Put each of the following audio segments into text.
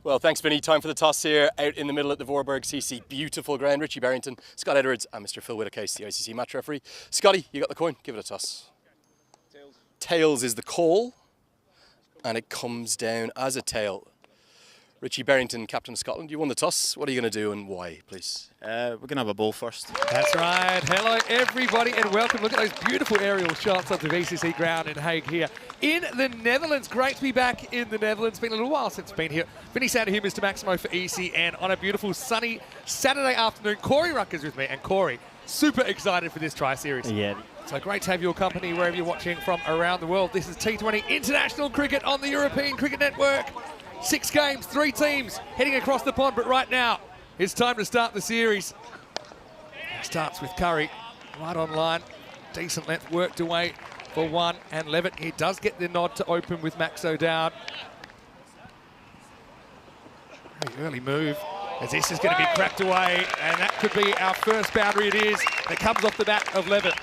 Well, thanks, Vinny. Time for the toss here out in the middle at the Vorburg CC. Beautiful ground. Richie Barrington, Scott Edwards and Mr. Phil Whittaker, the ICC match referee. Scotty, you got the coin. Give it a toss. Tails. Tails is the call. And it comes down as a tail. Richie Barrington, captain of Scotland, you won the toss. What are you going to do and why, please? We're going to have a ball first. That's right. Hello, everybody, and welcome. Look at those beautiful aerial shots of the VCC ground in Hague here in the Netherlands. Great to be back in the Netherlands. Been a little while since been here. Vinny Sander here, Mr. Maximo for ECN on a beautiful sunny Saturday afternoon. Corey Rucker's with me, and Corey, super excited for this tri-series. Yeah. So great to have your company wherever you're watching from around the world. This is T20 International Cricket on the European Cricket Network. 6 games, 3 teams heading across the pond, but right now it's time to start the series. It starts with Curry right on line. Decent length worked away for 1, and Levitt, he does get the nod to open with Maxo down. Very early move as this is going to be cracked away, and that could be our first boundary. It is. It comes off the bat of Levitt.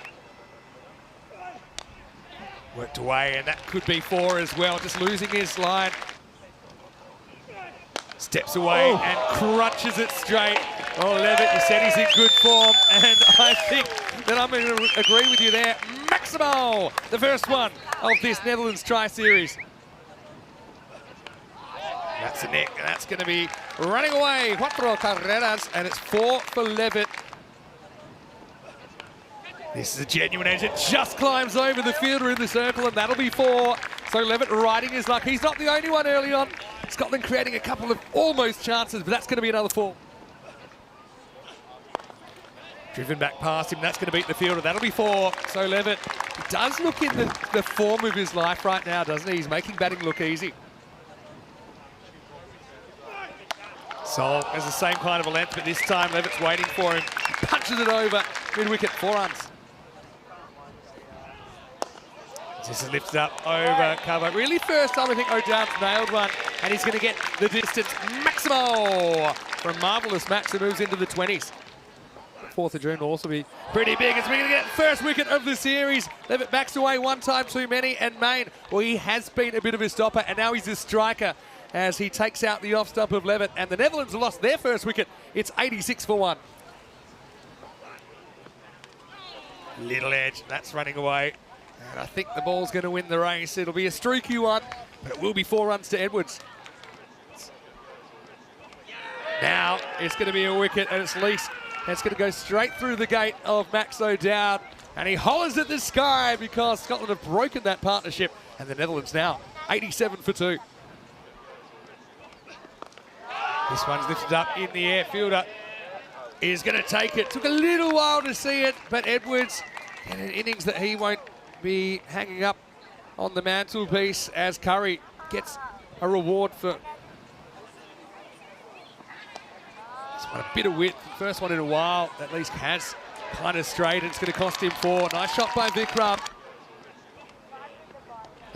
Worked away, and that could be 4 as well, just losing his line. Steps away and crunches it straight. Oh, Levitt, you said he's in good form, and I think that I'm going to agree with you there. Maximo, the first one of this Netherlands tri-series. That's the neck, and that's going to be running away. 4 carreras, and it's 4 for Levitt. This is a genuine edge. It just climbs over the fielder in the circle, and that'll be 4. So Levitt riding his luck. He's not the only one early on. Scotland creating a couple of almost chances, but that's going to be another 4. Driven back past him, that's going to beat the fielder. That'll be 4. So Levitt, he does look in the form of his life right now, doesn't he? He's making batting look easy. Sol has the same kind of a length, but this time Levitt's waiting for him. Punches it over mid-wicket, 4 runs. This is lifted up over cover. Really first time I think O'Dowd's nailed one, and he's going to get the distance. Maximo from marvellous match that moves into the 20s. 4th of June will also be pretty big as we're going to get first wicket of the series. Levitt backs away 1 time too many, and Main, well, he has been a bit of a stopper, and now he's a striker as he takes out the off stump of Levitt, and the Netherlands have lost their first wicket. It's 86 for 1. Little edge, that's running away. And I think the ball's going to win the race. It'll be a streaky one, but it will be 4 runs to Edwards. Now it's going to be a wicket, and it's Least. It's going to go straight through the gate of Max O'Dowd, and he hollers at the sky because Scotland have broken that partnership, and the Netherlands now 87 for 2. This one's lifted up in the air. Fielder is going to take it. Took a little while to see it, but Edwards in an innings that he won't be hanging up on the mantelpiece as Curry gets a reward for this one. A bit of width, first one in a while, at least has kind of straight, and it's going to cost him 4. Nice shot by Vikram.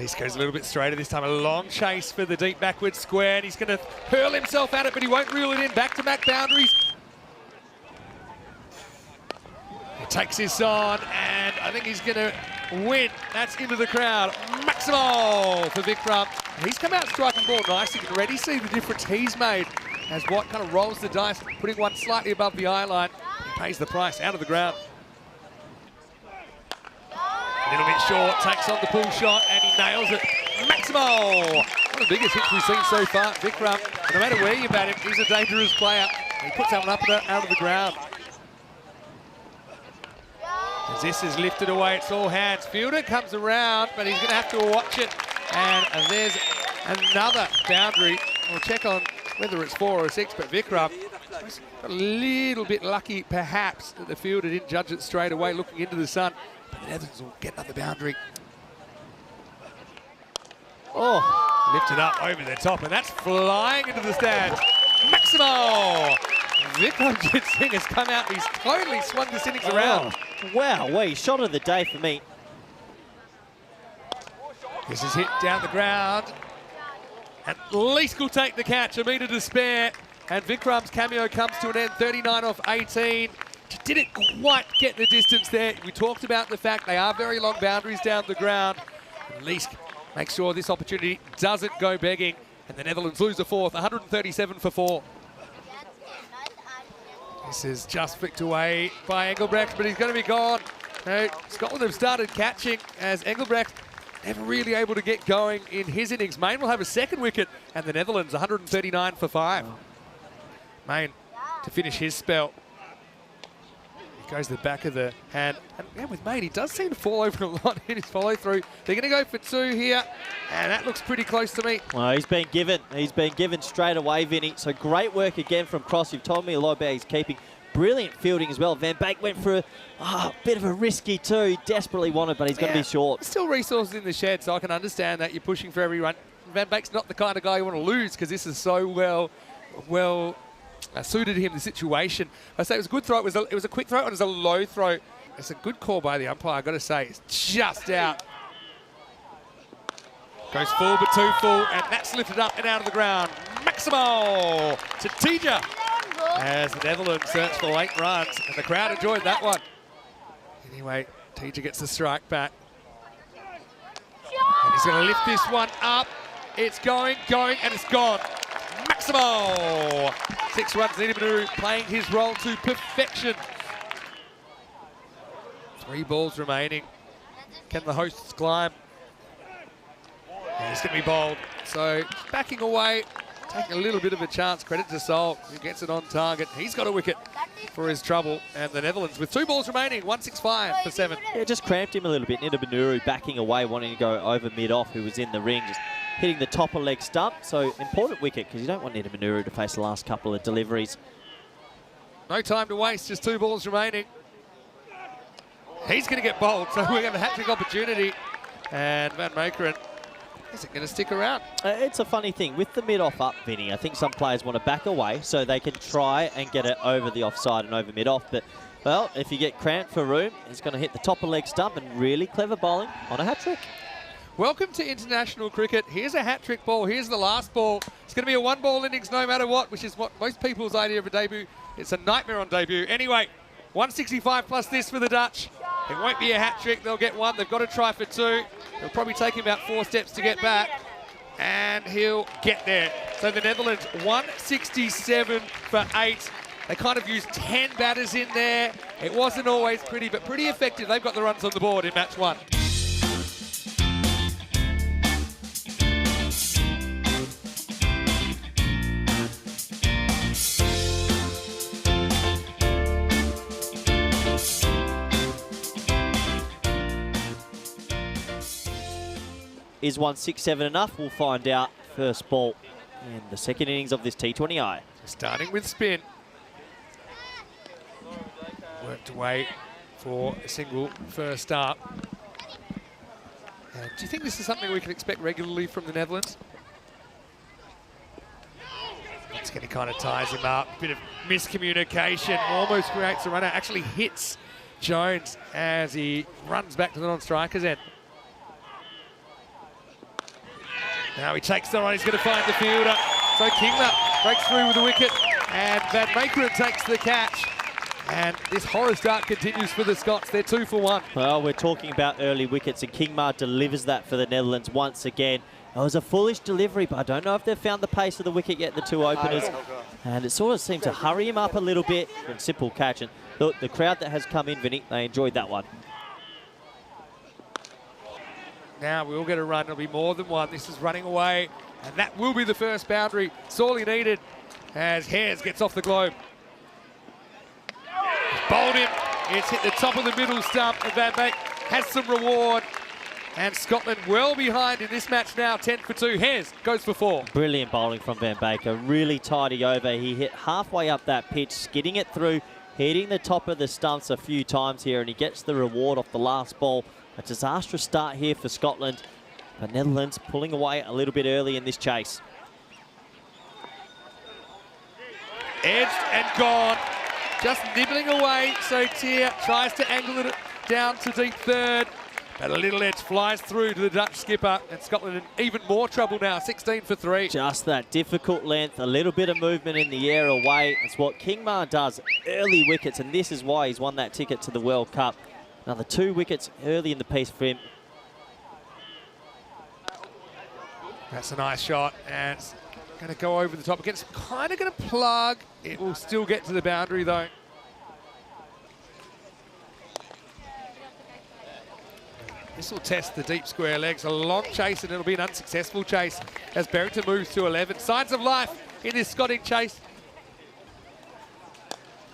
Least goes a little bit straighter this time. A long chase for the deep backward square, and he's going to hurl himself at it, but he won't reel it in. Back-to-back boundaries. He takes this on, and I think he's going to win. That's into the crowd. Maximo for Vikram. He's come out striking ball nicely. You can already see the difference he's made as Watt kind of rolls the dice, putting one slightly above the eye line. He pays the price out of the ground. A little bit short, takes on the pull shot, and he nails it. Maximo! One of the biggest hits we've seen so far. Vikram, no matter where you bat him, he's a dangerous player. He puts that one up and out of the ground. As this is lifted away, it's all hands. Fielder comes around, but he's going to have to watch it. And there's another boundary. We'll check on whether it's 4 or 6, but Vikram was a little bit lucky, perhaps, that the fielder didn't judge it straight away, looking into the sun. But the Netherlands will get another boundary. Oh, lifted up over the top, and that's flying into the stands. Maximo! Vikramjit Singh has come out, he's totally swung this innings around. Wow, shot of the day for me. This is hit down the ground. And Least will take the catch, a metre to spare. And Vikram's cameo comes to an end, 39 off 18. Didn't quite get the distance there. We talked about the fact they are very long boundaries down the ground. Least make sure this opportunity doesn't go begging. And the Netherlands lose the fourth, 137 for 4. This is just flicked away by Engelbrecht, but he's going to be gone. No, Scotland have started catching as Engelbrecht never really able to get going in his innings. Main will have a second wicket, and the Netherlands 139 for 5. Main to finish his spell. He goes to the back of the hand. And yeah, with Main, he does seem to fall over a lot in his follow through. They're going to go for 2 here, and that looks pretty close to me. Well, he's been given straight away, Vinny. So great work again from Cross. You've told me a lot about his keeping. Brilliant fielding as well. Van Beek went for a bit of a risky 2. He desperately wanted, but he's going to be short. Still resources in the shed, so I can understand that you're pushing for every run. Van Beek's not the kind of guy you want to lose because this is so well suited him, the situation. I say it was a good throw. It was a quick throw and it was a low throw. It's a good call by the umpire, I've got to say. It's just out. Goes full, but too full, and that's lifted up and out of the ground. Maximal to Tija as the Netherlands search for 8 runs, and the crowd enjoyed that one. Anyway, Tija gets the strike back. And he's going to lift this one up. It's going, and it's gone. Maximal! 6 runs, NED playing his role to perfection. 3 balls remaining. Can the hosts climb? And he's going to be bowled. So backing away, taking a little bit of a chance. Credit to Sol, who gets it on target. He's got a wicket for his trouble. And the Netherlands with 2 balls remaining, 165 for 7. Yeah, just cramped him a little bit. NED backing away, wanting to go over mid-off, who was in the ring, just hitting the top of leg stump. So important wicket, because you don't want NED to face the last couple of deliveries. No time to waste, just 2 balls remaining. He's going to get bowled, so we're going to have a hat-trick opportunity. And Van Meekeren isn't going to stick around. It's a funny thing. With the mid-off up, Vinny, I think some players want to back away so they can try and get it over the offside and over mid-off. But, well, if you get cramped for room, he's going to hit the top of leg stump and really clever bowling on a hat-trick. Welcome to international cricket. Here's a hat-trick ball. Here's the last ball. It's going to be a 1-ball innings no matter what, which is what most people's idea of a debut. It's a nightmare on debut. Anyway, 165 plus this for the Dutch. It won't be a hat-trick. They'll get 1. They've got to try for 2. It'll probably take him about 4 steps to get back. And he'll get there. So the Netherlands, 167 for 8. They kind of used 10 batters in there. It wasn't always pretty, but pretty effective. They've got the runs on the board in match 1. Is 167 enough? We'll find out. First ball in the second innings of this T20I. Starting with spin. Worked away for a single first up. Do you think this is something we can expect regularly from the Netherlands? It's going to kind of ties him up. Bit of miscommunication. Almost creates a runner. Actually hits Jones as he runs back to the non-striker's end. Now he takes the run, he's going to find the fielder. So Kingma breaks through with the wicket, and Van Meekeren takes the catch. And this horror start continues for the Scots. They're 2 for 1. Well, we're talking about early wickets, and Kingma delivers that for the Netherlands once again. It was a foolish delivery, but I don't know if they've found the pace of the wicket yet, the 2 openers. And it sort of seemed to hurry him up a little bit. And simple catch. And look, the crowd that has come in, Vinny, they enjoyed that one. Now we'll get a run. It'll be more than 1. This is running away, and that will be the first boundary. Sorely needed as Hares gets off the globe. Bowled him. It's hit the top of the middle stump, and Van Beek has some reward. And Scotland well behind in this match now, 10 for 2. Hares goes for 4. Brilliant bowling from Van Beek. A really tidy over. He hit halfway up that pitch, skidding it through, hitting the top of the stumps a few times here, and he gets the reward off the last ball. A disastrous start here for Scotland. The Netherlands pulling away a little bit early in this chase. Edged and gone. Just nibbling away. So Tier tries to angle it down to deep third. But a little edge flies through to the Dutch skipper. And Scotland in even more trouble now, 16 for 3. Just that difficult length, a little bit of movement in the air away. It's what Kingma does. Early wickets, and this is why he's won that ticket to the World Cup. Another 2 wickets early in the piece for him. That's a nice shot, and it's going to go over the top. It's kind of going to plug. It will still get to the boundary, though. This will test the deep square legs. A long chase, and it'll be an unsuccessful chase as Barrington moves to 11. Signs of life in this Scotty chase.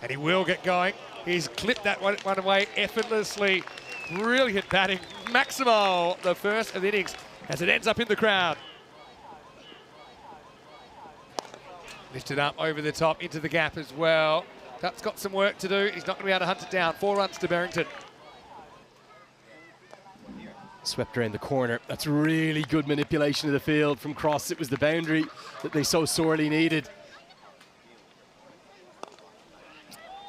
And he will get going. He's clipped that one away effortlessly. Brilliant batting. Maximo, the first of the innings, as it ends up in the crowd. Lifted up over the top into the gap as well. Dutt's got some work to do. He's not going to be able to hunt it down. 4 runs to Barrington. Swept around the corner. That's really good manipulation of the field from Cross. It was the boundary that they so sorely needed.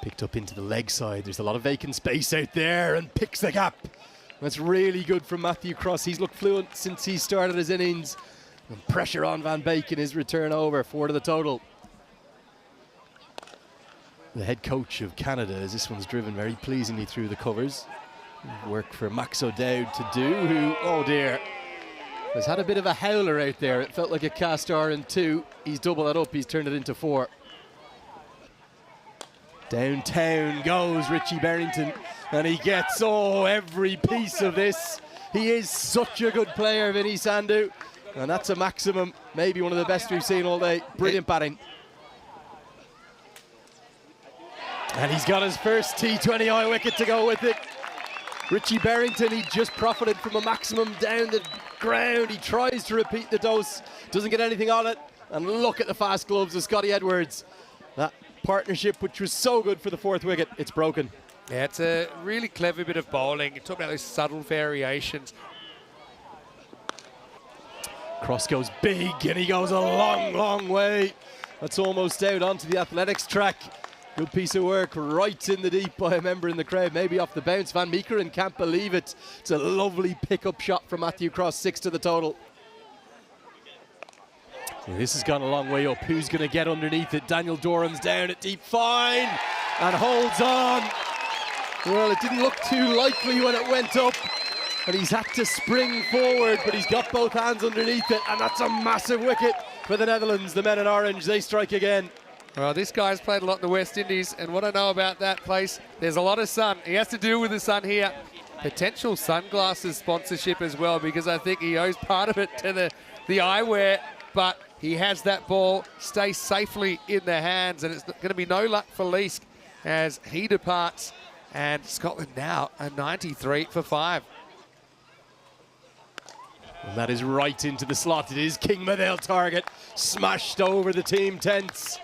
Picked up into the leg side. There's a lot of vacant space out there and picks the gap. That's really good from Matthew Cross. He's looked fluent since he started his innings. And pressure on Van Beek in his return over. 4 to the total. The head coach of Canada, as this one's driven very pleasingly through the covers. Work for Max O'Dowd to do, who, oh dear, has had a bit of a howler out there. It felt like a cast iron 2. He's doubled that up. He's turned it into 4. Downtown goes Richie Barrington, and he gets every piece of this. He is such a good player, Vinny Sandhu, and that's a maximum, maybe one of the best we've seen all day. Brilliant batting. And he's got his first T20I wicket to go with it. Richie Barrington, he just profited from a maximum down the ground. He tries to repeat the dose, doesn't get anything on it. And look at the fast gloves of Scotty Edwards. That partnership, which was so good for the 4th wicket, it's broken. Yeah, it's a really clever bit of bowling. You talk about those subtle variations. Cross goes big, and he goes a long, long way. That's almost out onto the athletics track. Good piece of work right in the deep by a member in the crowd, maybe off the bounce. Van Meekeren can't believe it. It's a lovely pick-up shot from Matthew Cross, 6 to the total. Well, this has gone a long way up. Who's going to get underneath it? Daniel Doran's down at deep, fine, and holds on. Well, it didn't look too likely when it went up, and he's had to spring forward, but he's got both hands underneath it, and that's a massive wicket for the Netherlands. The men in orange, they strike again. Well, this guy's played a lot in the West Indies, and what I know about that place, there's a lot of sun. He has to deal with the sun here. Potential sunglasses sponsorship as well, because I think he owes part of it to the eyewear, but he has that ball stay safely in the hands, and it's going to be no luck for Leask as he departs, and Scotland now a 93 for 5. And that is right into the slot. It is Kingma they'll target, smashed over the team tents.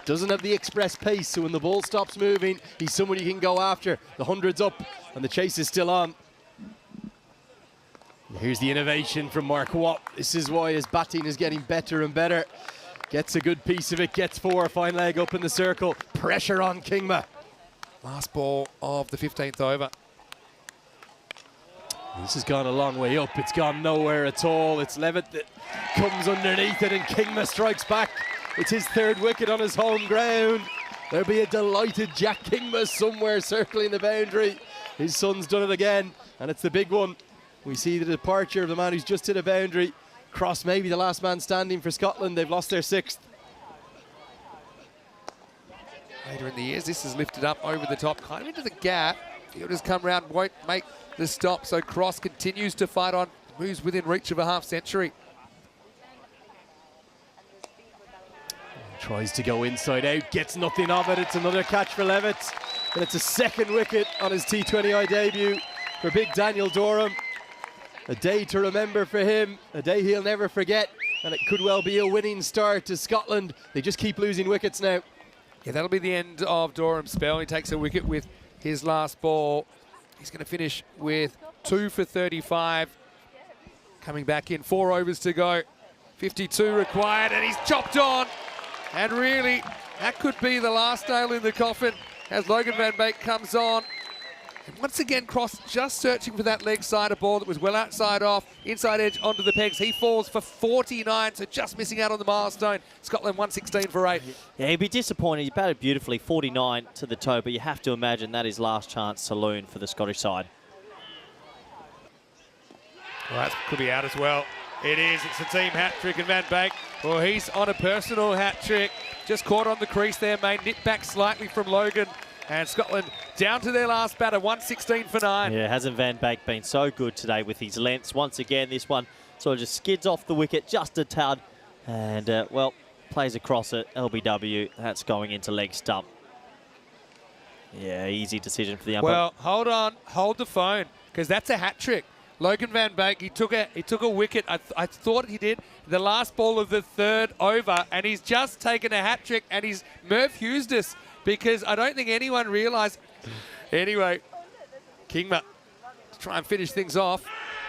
Doesn't have the express pace, so when the ball stops moving, he's someone you can go after. The 100's up, and the chase is still on. And here's the innovation from Mark Watt. This is why his batting is getting better and better. Gets a good piece of it, gets 4, fine leg up in the circle. Pressure on Kingma. Last ball of the 15th over. This has gone a long way up. It's gone nowhere at all. It's Levitt that comes underneath it, and Kingma strikes back. It's his 3rd wicket on his home ground. There'll be a delighted Jack Kingma somewhere circling the boundary. His son's done it again, and it's the big one. We see the departure of the man who's just hit a boundary. Cross maybe the last man standing for Scotland. They've lost their 6th. Later in the years, this is lifted up over the top, kind of into the gap. Fielders come round, won't make the stop, so Cross continues to fight on, moves within reach of a half century. Tries to go inside out, gets nothing of it. It's another catch for Levitt, and it's a 2nd wicket on his T20I debut for big Daniel Doran. A day to remember for him, a day he'll never forget, and it could well be a winning start to Scotland. They just keep losing wickets now. Yeah, that'll be the end of Doran's spell. He takes a wicket with his last ball. He's going to finish with 2 for 35. Coming back in, 4 overs to go. 52 required, and he's chopped on. And really, that could be the last nail in the coffin as Logan Van Beek comes on. And once again, Cross just searching for that leg side, a ball that was well outside off, inside edge onto the pegs. He falls for 49, so just missing out on the milestone. Scotland 116 for 8. Yeah, he'd be disappointed. He batted beautifully, 49 to the toe, but you have to imagine that is last chance saloon for the Scottish side. Well, that could be out as well. It is. It's a team hat-trick, and Van Beek, well, he's on a personal hat-trick. Just caught on the crease there, made nip back slightly from Logan. And Scotland down to their last batter, 116 for 9. Yeah, hasn't Van Beek been so good today with his lengths? Once again, this one sort of just skids off the wicket just a tad. And, well, plays across it. LBW, that's going into leg stump. Yeah, easy decision for the umpire. Well, hold on. Hold the phone, because that's a hat-trick. Logan Van Beek, he took a wicket. I thought he did the last ball of the 3rd over, and he's just taken a hat-trick, and he's Merv Hughes'd us, because I don't think anyone realised. Anyway, Kingma to try and finish things off,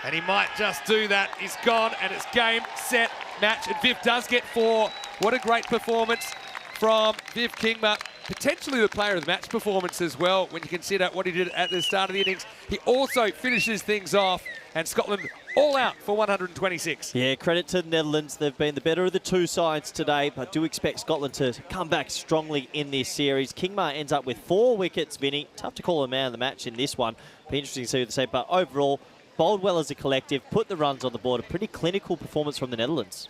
and he might just do that. He's gone, and it's game, set, match, and Viv does get 4. What a great performance from Viv Kingma. Potentially the player of the match performance as well, when you consider what he did at the start of the innings. He also finishes things off, and Scotland all out for 126. Yeah, credit to the Netherlands. They've been the better of the two sides today, but I do expect Scotland to come back strongly in this series. Kingma ends up with 4 wickets, Vinny. Tough to call a man of the match in this one. Be interesting to see what they say, but overall, bowled well as a collective, put the runs on the board. A pretty clinical performance from the Netherlands.